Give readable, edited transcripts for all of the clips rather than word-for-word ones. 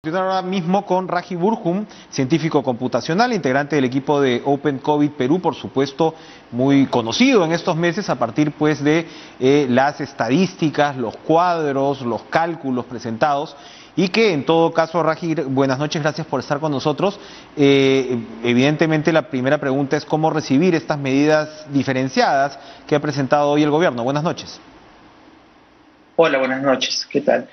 Ahora mismo con Raji Burhum, científico computacional, integrante del equipo de Open COVID Perú, por supuesto muy conocido en estos meses a partir pues de las estadísticas, los cuadros, los cálculos presentados y que en todo caso, Raji, buenas noches, gracias por estar con nosotros. Evidentemente la primera pregunta es cómo recibir estas medidas diferenciadas que ha presentado hoy el gobierno. Buenas noches. Hola, buenas noches, ¿qué tal?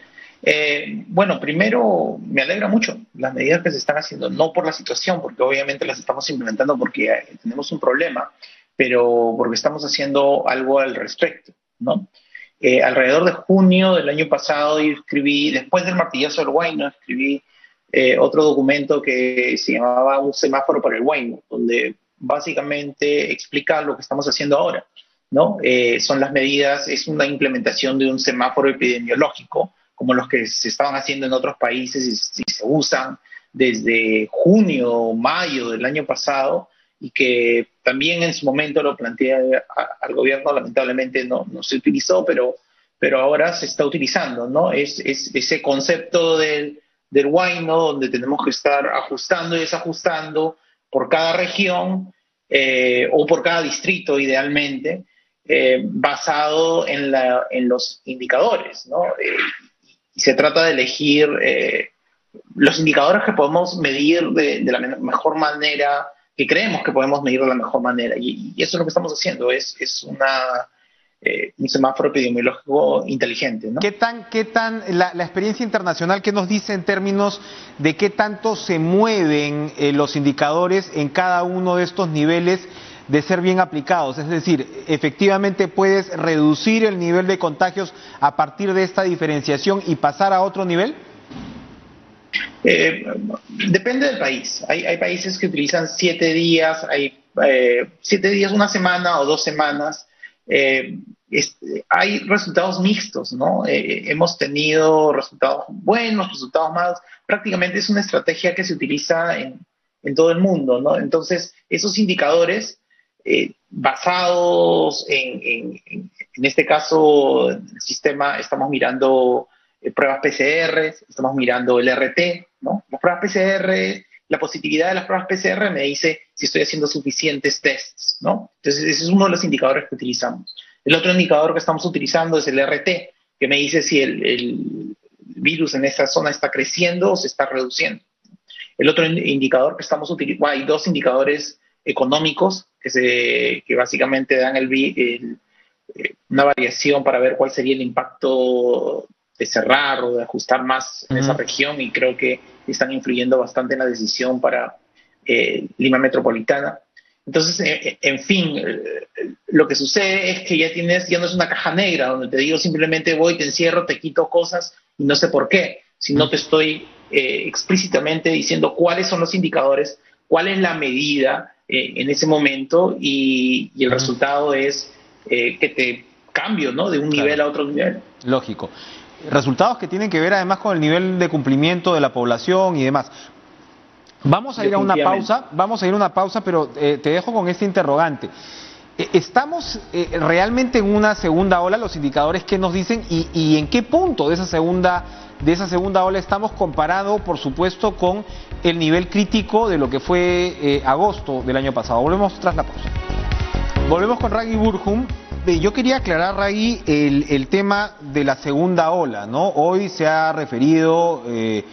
Bueno, primero me alegra mucho las medidas que se están haciendo, no por la situación, porque obviamente las estamos implementando porque tenemos un problema, pero porque estamos haciendo algo al respecto, ¿no? Alrededor de junio del año pasado yo escribí, después del martillazo del Huayno, escribí otro documento que se llamaba Un semáforo para el Huayno, donde básicamente explica lo que estamos haciendo ahora, ¿no? Son las medidas, es una implementación de un semáforo epidemiológico, como los que se estaban haciendo en otros países y se usan desde junio o mayo del año pasado, y que también en su momento lo planteé al gobierno, lamentablemente no se utilizó, pero ahora se está utilizando, ¿no? Es ese concepto del Huayno, donde tenemos que estar ajustando y desajustando por cada región o por cada distrito idealmente, basado en los indicadores, ¿no? Y se trata de elegir los indicadores que podemos medir de la mejor manera, que creemos que podemos medir de la mejor manera. Y eso es lo que estamos haciendo, es un semáforo epidemiológico inteligente, ¿no? ¿Qué tan la experiencia internacional, qué nos dice en términos de qué tanto se mueven los indicadores en cada uno de estos niveles de ser bien aplicados? Es decir, efectivamente puedes reducir el nivel de contagios a partir de esta diferenciación y pasar a otro nivel. Depende del país. Hay países que utilizan 7 días, hay 7 días, una semana o 2 semanas. Hay resultados mixtos, ¿no? Hemos tenido resultados buenos, resultados malos. Prácticamente es una estrategia que se utiliza en todo el mundo, ¿no? Entonces, esos indicadores basados en este caso, el sistema, estamos mirando pruebas PCR, estamos mirando el RT, ¿no? Las pruebas PCR, la positividad de las pruebas PCR me dice si estoy haciendo suficientes tests, ¿no? Entonces, ese es uno de los indicadores que utilizamos. El otro indicador que estamos utilizando es el RT, que me dice si el virus en esta zona está creciendo o se está reduciendo. El otro indicador que estamos utilizando, hay 2 indicadores económicos que básicamente dan una variación para ver cuál sería el impacto de cerrar o de ajustar más en esa región, y creo que están influyendo bastante en la decisión para Lima Metropolitana. Entonces, en fin, lo que sucede es que ya no es una caja negra donde te digo simplemente voy, te encierro, te quito cosas y no sé por qué, sino te estoy explícitamente diciendo cuáles son los indicadores, cuál es la medida en ese momento, y el resultado es que te cambio, ¿no? De un nivel a otro nivel. Lógico. Resultados que tienen que ver además con el nivel de cumplimiento de la población y demás. Vamos a ir a una pausa, pero te dejo con este interrogante. ¿Estamos realmente en una segunda ola? Los indicadores, ¿qué nos dicen? ¿Y en qué punto de esa segunda ola estamos, comparado, por supuesto, con el nivel crítico de lo que fue agosto del año pasado? Volvemos tras la pausa. Volvemos con Raji Burhum. Yo quería aclarar, Raji, el tema de la segunda ola, ¿no? Hoy se ha referido el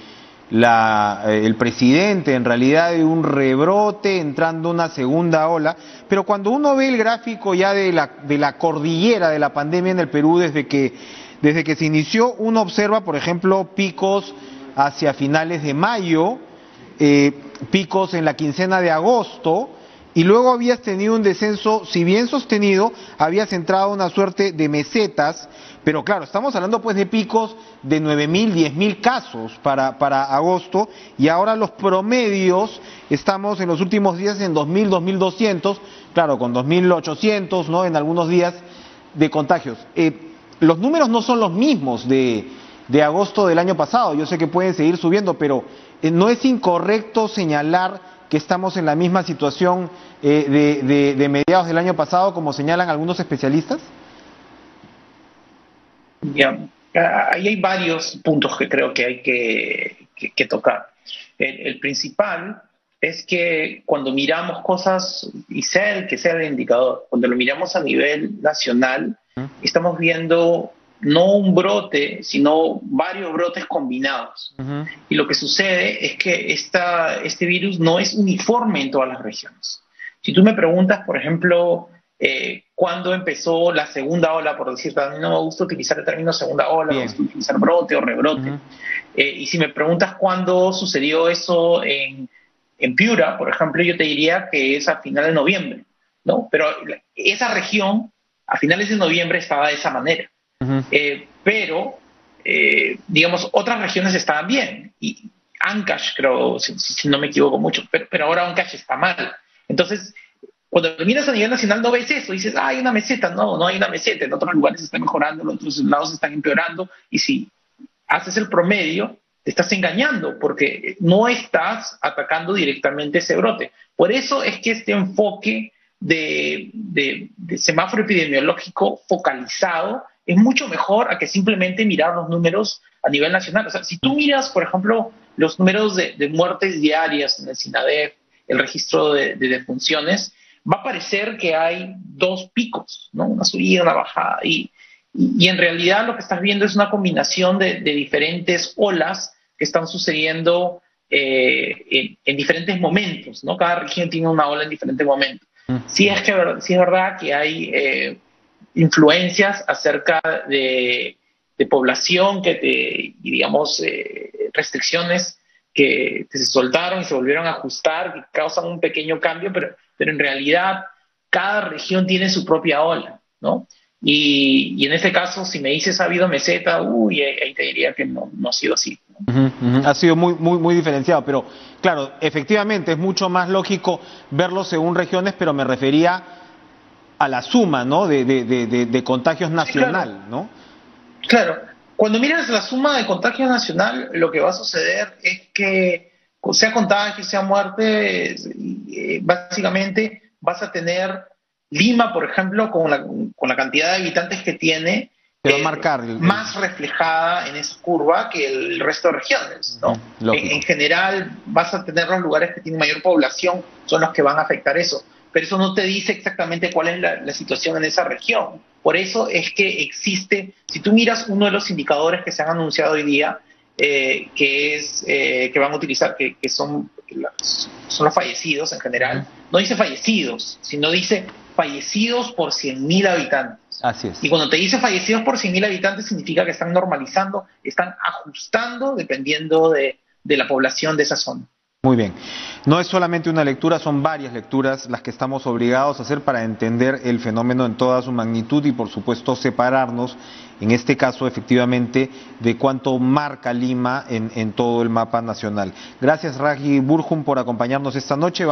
presidente, en realidad, de un rebrote entrando una segunda ola, pero cuando uno ve el gráfico ya de la cordillera de la pandemia en el Perú desde que se inició, uno observa, por ejemplo, picos hacia finales de mayo, picos en la quincena de agosto, y luego habías tenido un descenso, si bien sostenido, habías entrado una suerte de mesetas, pero claro, estamos hablando pues de picos de 9.000, 10.000 casos para agosto, y ahora los promedios estamos en los últimos días en 2.000, 2.200, claro, con 2.800, ¿no?, en algunos días de contagios. Los números no son los mismos de agosto del año pasado, yo sé que pueden seguir subiendo, pero ¿no es incorrecto señalar que estamos en la misma situación de mediados del año pasado, como señalan algunos especialistas? Ya, ahí hay varios puntos que creo que hay que que tocar. El principal es que cuando miramos cosas, y sea el que sea el indicador, cuando lo miramos a nivel nacional, estamos viendo no un brote, sino varios brotes combinados. Y lo que sucede es que este virus no es uniforme en todas las regiones. Si tú me preguntas, por ejemplo, cuándo empezó la segunda ola, por decirte, a mí no me gusta utilizar el término segunda ola, me gusta utilizar brote o rebrote. Y si me preguntas cuándo sucedió eso en Piura, por ejemplo, yo te diría que es a finales de noviembre, ¿no? Pero esa región a finales de noviembre estaba de esa manera. Pero, digamos, otras regiones estaban bien. Y Ancash, creo, si no me equivoco mucho, pero ahora Ancash está mal. Entonces, cuando lo miras a nivel nacional no ves eso, dices, hay una meseta. No hay una meseta. En otros lugares se está mejorando, en otros lados se están empeorando. Y si haces el promedio, te estás engañando porque no estás atacando directamente ese brote. Por eso es que este enfoque de semáforo epidemiológico focalizado es mucho mejor a que simplemente mirar los números a nivel nacional. O sea, si tú miras, por ejemplo, los números de muertes diarias en el SINADEF, el registro de defunciones, va a parecer que hay dos picos, ¿no? Una subida, una bajada. Y en realidad lo que estás viendo es una combinación de diferentes olas que están sucediendo en diferentes momentos, ¿no? Cada región tiene una ola en diferentes momentos. Sí es verdad que hay influencias acerca de población y digamos, restricciones que se soltaron y se volvieron a ajustar, que causan un pequeño cambio, pero en realidad cada región tiene su propia ola, ¿no? Y en este caso, si me dices ha habido meseta, ahí te diría que no ha sido así, ¿no? Ha sido muy diferenciado, pero claro, efectivamente es mucho más lógico verlo según regiones, pero me refería a la suma, ¿no? de contagios nacional, sí, claro. ¿no? Claro, cuando miras la suma de contagios nacional, lo que va a suceder es que, sea contagio, sea muerte, básicamente vas a tener Lima, por ejemplo, con la cantidad de habitantes que tiene, Te va a marcar más reflejada en esa curva que el resto de regiones, ¿no? En general, vas a tener los lugares que tienen mayor población, son los que van a afectar eso. Pero eso no te dice exactamente cuál es la situación en esa región. Por eso es que existe, si tú miras uno de los indicadores que se han anunciado hoy día, que van a utilizar, que son los fallecidos en general, no dice fallecidos, sino dice fallecidos por 100.000 habitantes. Así es. Y cuando te dice fallecidos por 100.000 habitantes significa que están normalizando, están ajustando dependiendo de la población de esa zona. Muy bien. No es solamente una lectura, son varias lecturas las que estamos obligados a hacer para entender el fenómeno en toda su magnitud y por supuesto separarnos, en este caso efectivamente, de cuánto marca Lima en todo el mapa nacional. Gracias Raji Burjum por acompañarnos esta noche.